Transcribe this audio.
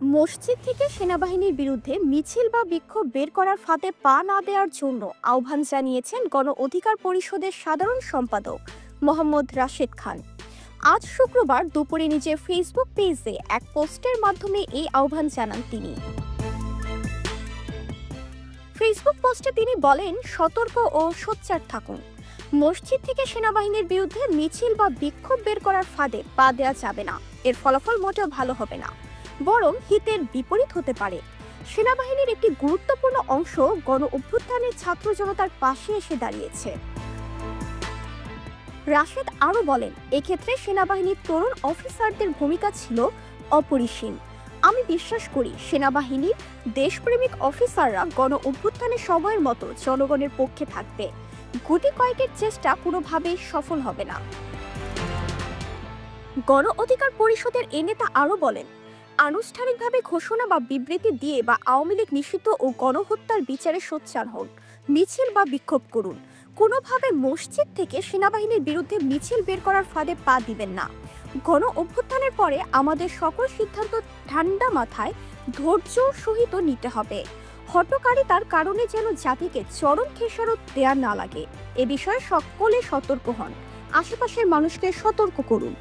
মসজিদ থেকে সেনাবাহিনীর বিরুদ্ধে মিছিল বা বিক্ষোভ বের করার ফাঁদে পা না দেওয়ার জন্য আহ্বান জানিয়েছেন গণ অধিকার পরিষদের সাধারণ সম্পাদক মোহাম্মদ রাশেদ খান। আজ শুক্রবার দুপুরে নিজের ফেসবুক পেজে এক পোস্টের মাধ্যমে এই আহ্বান জানান তিনি। ফেসবুক পোস্টে তিনি বলেন, সতর্ক ও সোচ্চার থাকুন। মসজিদ থেকে সেনাবাহিনীর বিরুদ্ধে মিছিল বা বিক্ষোভ বের করার ফাঁদে পা দেওয়া যাবে না। এর ফলাফল মোটেও ভালো হবে না, বরং হিতের বিপরীত হতে পারে। সেনাবাহিনীর একটি গুরুত্বপূর্ণ অংশ গণ অভ্যুত্থানের ছাত্র জনতার পাশে এসে দাঁড়িয়েছে। রাশেদ আরও বলেন, এক্ষেত্রে সেনাবাহিনীর তরুণ অফিসারদের ভূমিকা ছিল অপরিসীম। আমি বিশ্বাস করি সেনাবাহিনীর দেশপ্রেমিক অফিসাররা গণ অভ্যুত্থানের সময়ের মতো জনগণের পক্ষে থাকবে। গুটি কয়েকের চেষ্টা কোনোভাবেই সফল হবে না। গণ অধিকার পরিষদের এ নেতা আরও বলেন, আনুষ্ঠানিকভাবে ঘোষণা বা বিবৃতি দিয়ে বা আওয়ামী লীগ নিষিদ্ধ ও গণহত্যার বিচারে সোচ্চার হন, মিছিল বা বিক্ষোভ করুন। কোনোভাবে মসজিদ থেকে সেনাবাহিনীর বিরুদ্ধে মিছিল বের করার ফাঁদে পা দিবেন না। গণ অভ্যুত্থানের পরে আমাদের সকল সিদ্ধান্ত ঠান্ডা মাথায় ধৈর্য সহিত নিতে হবে। হঠকারিতার কারণে যেন জাতিকে চরম খেসারত দেয়া না লাগে, এ বিষয়ে সকলে সতর্ক হন। আশেপাশের মানুষকে সতর্ক করুন।